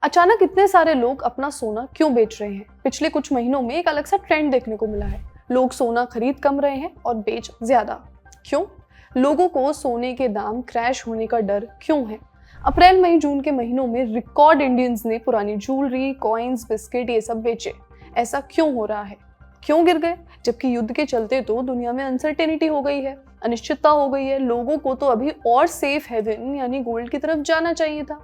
अचानक इतने सारे लोग अपना सोना क्यों बेच रहे हैं? पिछले कुछ महीनों में एक अलग सा ट्रेंड देखने को मिला है। लोग सोना खरीद कम रहे हैं और बेच ज्यादा। क्यों? लोगों को सोने के दाम क्रैश होने का डर क्यों है? अप्रैल मई जून के महीनों में रिकॉर्ड इंडियंस ने पुरानी ज्वेलरी, कॉइन्स, बिस्किट ये सब बेचे। ऐसा क्यों हो रहा है? क्यों गिर गए? जबकि युद्ध के चलते तो दुनिया में अनसर्टेनिटी हो गई है, अनिश्चितता हो गई है। लोगों को तो अभी और सेफ हेवन यानी गोल्ड की तरफ जाना चाहिए था।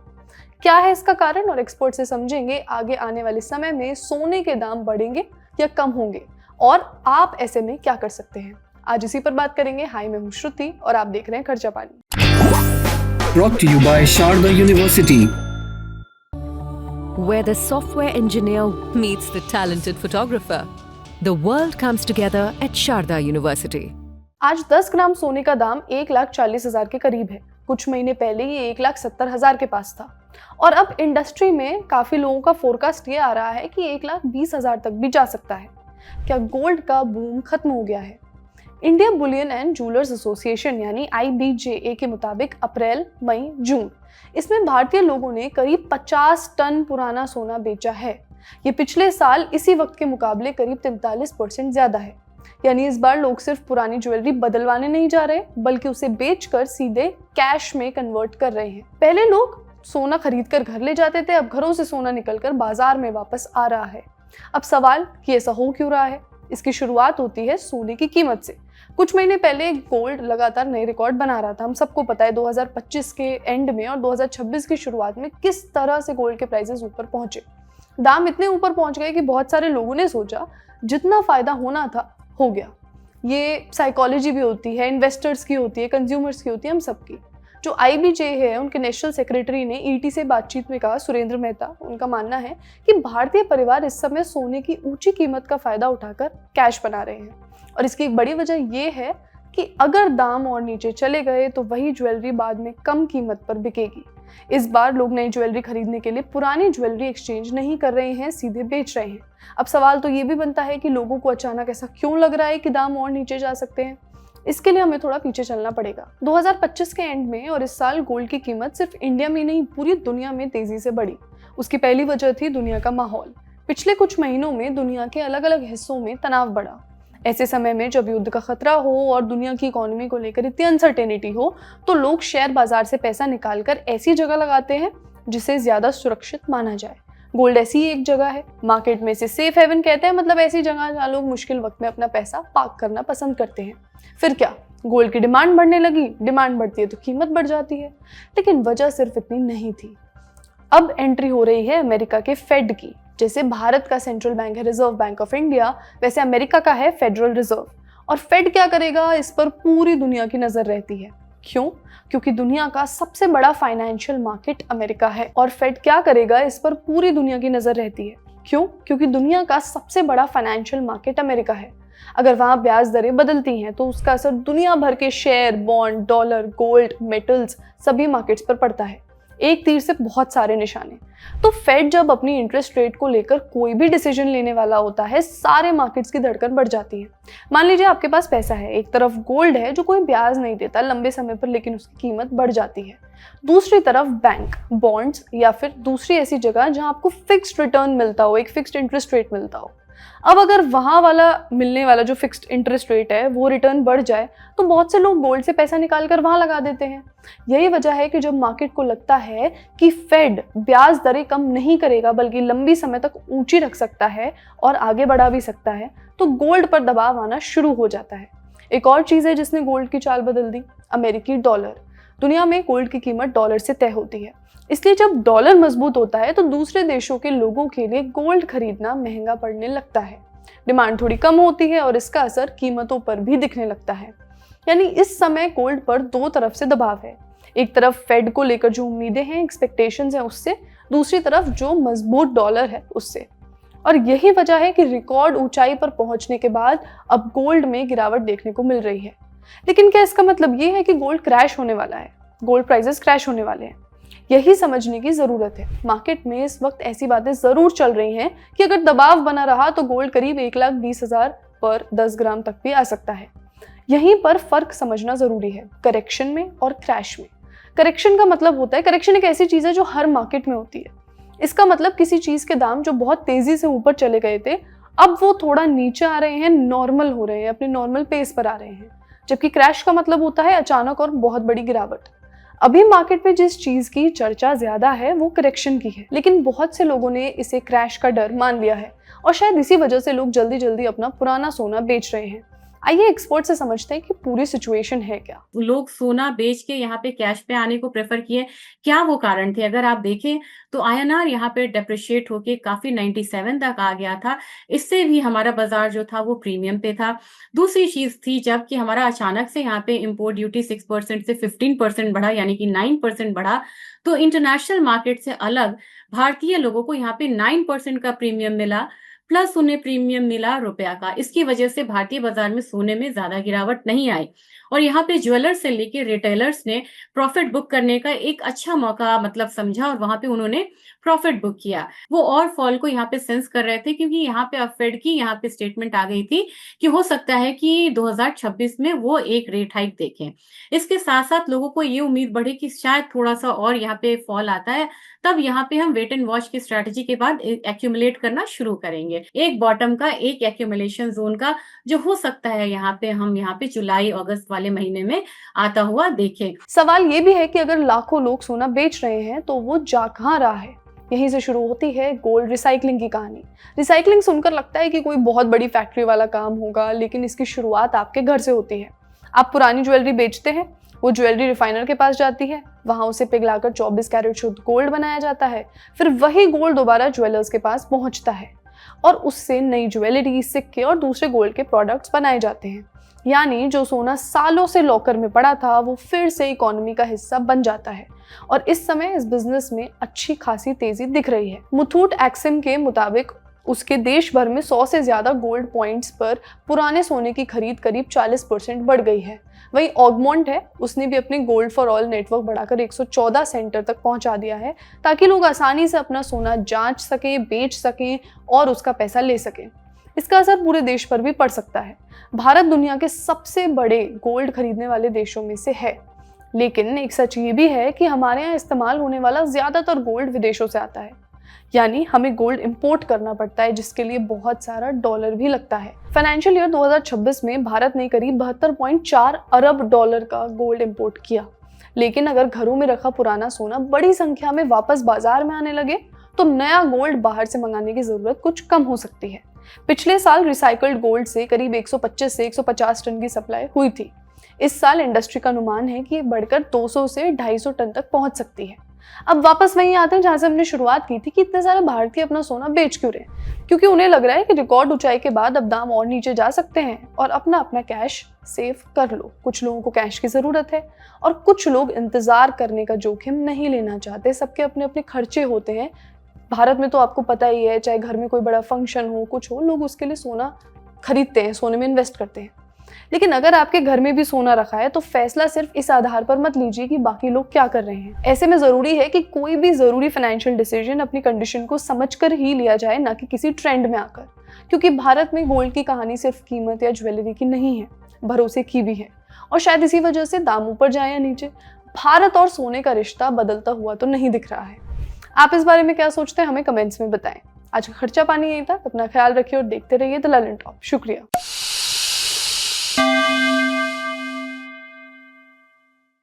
क्या है इसका कारण? और एक्सपर्ट से समझेंगे आगे आने वाले समय में सोने के दाम बढ़ेंगे या कम होंगे और आप ऐसे में क्या कर सकते हैं। आज इसी पर बात करेंगे। हाय, मैं हूं श्रुति और आप देख रहे हैं खर्चा पानी। Brought to you by Sharda University, where the software engineer meets the talented photographer. The world comes together at Sharda University. आज 10 ग्राम सोने का दाम 1,40,000 के करीब है। कुछ महीने पहले ये 1,70,000 के पास था और अब इंडस्ट्री में काफी लोगों का फोरकास्ट ये आ रहा है कि 1,20,000 तक भी जा सकता है। क्या गोल्ड का बूम खत्म हो गया है? India Boolean and jewellers association यानी IBJA के मुताबिक अप्रैल, मई, जून इसमें भारतीय लोगों ने करीब 50 टन पुराना सोना बेचा है। ये पिछले साल इसी वक्त के मुकाबले करीब 43% ज्यादा है। यानी इस बार लोग सिर्फ पुरानी ज्वेलरी बदलवाने नहीं जा रहे बल्कि उसे बेचकर सीधे कैश में कन्वर्ट कर रहे हैं। पहले लोग सोना खरीद कर घर ले जाते थे, अब घरों से सोना निकलकर बाजार में वापस आ रहा है। अब सवाल कि ऐसा हो क्यों रहा है? इसकी शुरुआत होती है सोने की कीमत से। कुछ महीने पहले गोल्ड लगातार नए रिकॉर्ड बना रहा था। हम सबको पता है 2025 के एंड में और 2026 की शुरुआत में किस तरह से गोल्ड के प्राइसेस ऊपर पहुंचे। दाम इतने ऊपर पहुंच गए कि बहुत सारे लोगों ने सोचा जितना फायदा होना था हो गया। ये साइकोलॉजी भी होती है, इन्वेस्टर्स की होती है, कंज्यूमर्स की होती है, हम सबकी। जो IBJ है उनके नेशनल सेक्रेटरी ने ET से बातचीत में कहा, सुरेंद्र मेहता, उनका मानना है कि भारतीय परिवार इस समय सोने की ऊंची कीमत का फायदा उठाकर कैश बना रहे हैं और इसकी एक बड़ी वजह ये है कि अगर दाम और नीचे चले गए तो वही ज्वेलरी बाद में कम कीमत पर बिकेगी। इस बार लोग नई ज्वेलरी खरीदने के लिए पुरानी ज्वेलरी एक्सचेंज नहीं कर रहे हैं, सीधे बेच रहे हैं। अब सवाल तो ये भी बनता है कि लोगों को अचानक ऐसा क्यों लग रहा है कि दाम और नीचे जा सकते हैं। इसके लिए हमें थोड़ा पीछे चलना पड़ेगा। 2025 के एंड में और इस साल गोल्ड की कीमत सिर्फ इंडिया में नहीं पूरी दुनिया में तेजी से बढ़ी। उसकी पहली वजह थी दुनिया का माहौल। पिछले कुछ महीनों में दुनिया के अलग अलग हिस्सों में तनाव बढ़ा। ऐसे समय में जब युद्ध का खतरा हो और दुनिया की इकोनॉमी को लेकर इतनी अनसर्टेनिटी हो तो लोग शेयर बाजार से पैसा निकालकर ऐसी जगह लगाते हैं जिसे ज्यादा सुरक्षित माना जाए। गोल्ड ऐसी ही एक जगह है। मार्केट में इसे सेफ हेवन कहते हैं, मतलब ऐसी जगह जहाँ लोग मुश्किल वक्त में अपना पैसा पार्क करना पसंद करते हैं। फिर क्या? गोल्ड की डिमांड बढ़ने लगी। डिमांड बढ़ती है तो कीमत बढ़ जाती है। लेकिन वजह सिर्फ इतनी नहीं थी। अब एंट्री हो रही है अमेरिका के फेड की। जैसे भारत का सेंट्रल बैंक है रिजर्व बैंक ऑफ इंडिया, वैसे अमेरिका का है फेडरल रिजर्व। और फेड क्या करेगा, इस पर पूरी दुनिया की नजर रहती है। क्यों? क्योंकि दुनिया का सबसे बड़ा फाइनेंशियल मार्केट अमेरिका है और फेड क्या करेगा, इस पर पूरी दुनिया की नजर रहती है। क्यों? क्योंकि दुनिया का सबसे बड़ा फाइनेंशियल मार्केट अमेरिका है। अगर वहां ब्याज दरें बदलती हैं तो उसका असर दुनिया भर के share, bond, dollar, gold, metals सभी मार्केट्स पर पड़ता है। एक तीर से बहुत सारे निशाने। तो फेड जब अपनी इंटरेस्ट रेट को लेकर कोई भी डिसीजन लेने वाला होता है, सारे मार्केट्स की धड़कन बढ़ जाती है। मान लीजिए आपके पास पैसा है, एक तरफ गोल्ड है जो कोई ब्याज नहीं देता लंबे समय पर, लेकिन उसकी कीमत बढ़ जाती है। दूसरी तरफ बैंक, बॉन्ड्स या फिर दूसरी ऐसी जगह जहां आपको फिक्स्ड रिटर्न मिलता हो, एक फिक्स्ड इंटरेस्ट रेट मिलता हो। अब अगर वहां वाला मिलने वाला जो फिक्स्ड इंटरेस्ट रेट है वो रिटर्न बढ़ जाए तो बहुत से लोग गोल्ड से पैसा निकालकर वहां लगा देते हैं। यही वजह है कि जब मार्केट को लगता है कि फेड ब्याज दरें कम नहीं करेगा बल्कि लंबी समय तक ऊंची रख सकता है और आगे बढ़ा भी सकता है, तो गोल्ड पर दबाव आना शुरू हो जाता है। एक और चीज है जिसने गोल्ड की चाल बदल दी, अमेरिकी डॉलर। दुनिया में गोल्ड की कीमत डॉलर से तय होती है, इसलिए जब डॉलर मजबूत होता है तो दूसरे देशों के लोगों के लिए गोल्ड खरीदना महंगा पड़ने लगता है। डिमांड थोड़ी कम होती है और इसका असर कीमतों पर भी दिखने लगता है। यानी इस समय गोल्ड पर दो तरफ से दबाव है। एक तरफ फेड को लेकर जो उम्मीदें हैं, एक्सपेक्टेशंस हैं उससे, दूसरी तरफ जो मजबूत डॉलर है उससे। और यही वजह है कि रिकॉर्ड ऊंचाई पर पहुंचने के बाद अब गोल्ड में गिरावट देखने को मिल रही है। लेकिन क्या इसका मतलब ये है कि गोल्ड क्रैश होने वाला है? गोल्ड प्राइसेस क्रैश होने वाले हैं? यही समझने की जरूरत है। मार्केट में इस वक्त ऐसी बातें जरूर चल रही हैं कि अगर दबाव बना रहा तो गोल्ड करीब 1,20,000 पर 10 ग्राम तक भी आ सकता है। यहीं पर फर्क समझना जरूरी है, करेक्शन में और क्रैश में। करेक्शन का मतलब होता है, करेक्शन एक ऐसी चीज है जो हर मार्केट में होती है। इसका मतलब किसी चीज के दाम जो बहुत तेजी से ऊपर चले गए थे, अब वो थोड़ा नीचे आ रहे हैं, नॉर्मल हो रहे हैं, अपने नॉर्मल पेस पर आ रहे हैं। जबकि क्रैश का मतलब होता है अचानक और बहुत बड़ी गिरावट। अभी मार्केट में जिस चीज की चर्चा ज्यादा है वो करेक्शन की है, लेकिन बहुत से लोगों ने इसे क्रैश का डर मान लिया है और शायद इसी वजह से लोग जल्दी जल्दी अपना पुराना सोना बेच रहे हैं। आइए एक्सपर्ट से समझते हैं कि पूरी सिचुएशन है क्या। लोग सोना बेच के यहाँ पे कैश पे आने को प्रेफर किए, क्या वो कारण थे? अगर आप देखें तो आईएनआर यहाँ पे डेप्रिशिएट होके काफी 97 तक आ गया था। इससे भी हमारा बाजार जो था वो प्रीमियम पे था। दूसरी चीज थी जबकि हमारा अचानक से यहाँ पे इम्पोर्ट ड्यूटी 6% से 15% बढ़ा, यानी कि 9% बढ़ा, तो इंटरनेशनल मार्केट से अलग भारतीय लोगों को यहाँ पे 9% का प्रीमियम मिला, प्लस उन्हें प्रीमियम मिला रुपया का। इसकी वजह से भारतीय बाजार में सोने में ज्यादा गिरावट नहीं आई और यहाँ पे ज्वेलर्स से लेके रिटेलर्स ने प्रॉफिट बुक करने का एक अच्छा मौका मतलब समझा और वहां पे उन्होंने प्रॉफिट बुक किया। वो और फॉल को यहाँ पे सेंस कर रहे थे क्योंकि यहाँ पे फेड की यहाँ पे स्टेटमेंट आ गई थी कि हो सकता है कि 2026 में वो एक रेट हाइक देखें। इसके साथ साथ लोगों को ये उम्मीद बढ़ी कि शायद थोड़ा सा और यहाँ पे फॉल आता है, तब यहाँ पे हम वेट एंड वॉच की स्ट्रैटेजी के बाद एक्यूमुलेट करना शुरू करेंगे, एक बॉटम का एक एक्यूमुलेशन जोन का, जो हो सकता है यहाँ पे जुलाई अगस्त वाले महीने में आता हुआ देखें। सवाल ये भी है कि अगर लाखों लोग सोना बेच रहे हैं तो वो जा कहाँ रहा है। यहीं से शुरू होती है गोल्ड रिसाइकलिंग की कहानी। रिसाइकलिंग सुनकर लगता है कि कोई बहुत बड़ी फैक्ट्री वाला काम होगा, लेकिन इसकी शुरुआत आपके घर से होती है। आप पुरानी ज्वेलरी बेचते हैं, वो ज्वेलरी रिफाइनर के पास जाती है, वहां उसे पिघलाकर 24 कैरेट शुद्ध गोल्ड बनाया जाता है। फिर वही गोल्ड दोबारा ज्वेलर्स के पास पहुंचता है और उससे नई ज्वेलरी, सिक्के और दूसरे गोल्ड के प्रोडक्ट्स बनाए जाते हैं। यानी जो सोना सालों से लॉकर में पड़ा था वो फिर से इकोनॉमी का हिस्सा बन जाता है और इस समय इस बिजनेस में अच्छी खासी तेजी दिख रही है। मुथूट एक्सिम के मुताबिक उसके देश भर में 100 से ज्यादा गोल्ड पॉइंट्स पर पुराने सोने की खरीद करीब 40% बढ़ गई है। वहीं ऑगमोंट है, उसने भी अपने गोल्ड फॉर ऑल नेटवर्क बढ़ाकर 114 सेंटर तक पहुंचा दिया है ताकि लोग आसानी से अपना सोना जांच सकें, बेच सकें और उसका पैसा ले सकें। इसका असर पूरे देश पर भी पड़ सकता है। भारत दुनिया के सबसे बड़े गोल्ड खरीदने वाले देशों में से है, लेकिन एक सच ये भी है कि हमारे यहाँ इस्तेमाल होने वाला ज्यादातर गोल्ड विदेशों से आता है। यानी हमें गोल्ड इंपोर्ट करना पड़ता है, जिसके लिए बहुत सारा डॉलर भी लगता है। फाइनेंशियल ईयर 2026 में भारत ने करीब 72.4 अरब डॉलर का गोल्ड इंपोर्ट किया। लेकिन अगर घरों में रखा पुराना सोना बड़ी संख्या में वापस बाजार में आने लगे तो नया गोल्ड बाहर से मंगाने की जरूरत कुछ कम हो सकती है। पिछले साल रिसाइकल्ड गोल्ड से करीब 125 से 150 टन की सप्लाई हुई थी। इस साल इंडस्ट्री का अनुमान है कि ये बढ़कर 200 से 250 टन तक पहुंच सकती है। अब वापस वहीं आते हैं जहां से हमने शुरुआत की थी कि इतने सारे भारतीय अपना सोना बेच क्यों रहे, क्योंकि उन्हें लग रहा है कि रिकॉर्ड ऊंचाई के बाद अब दाम और नीचे जा सकते हैं और अपना कैश सेव कर लो। कुछ लोगों को कैश की जरूरत है और कुछ लोग इंतजार करने का जोखिम नहीं लेना चाहते। सबके अपने अपने खर्चे होते हैं। भारत में तो आपको पता ही है, चाहे घर में कोई बड़ा फंक्शन हो, कुछ हो, लोग उसके लिए सोना खरीदते हैं, सोने में इन्वेस्ट करते हैं। लेकिन अगर आपके घर में भी सोना रखा है तो फैसला सिर्फ इस आधार पर मत लीजिए कि बाकी लोग क्या कर रहे हैं। ऐसे में जरूरी है कि कोई भी जरूरी फाइनेंशियल डिसीजन अपनी कंडीशन को समझकर ही लिया जाए, ना कि किसी ट्रेंड में आकर। क्योंकि भारत में गोल्ड की कहानी सिर्फ कीमत या ज्वेलरी की नहीं है, भरोसे की भी है। और शायद इसी वजह से दाम ऊपर जाए या नीचे, भारत और सोने का रिश्ता बदलता हुआ तो नहीं दिख रहा है। आप इस बारे में क्या सोचते हैं, हमें कमेंट्स में बताएं। आज का खर्चा पानी यही था। अपना ख्याल रखिए और देखते रहिए द लर्निंग टॉप। शुक्रिया।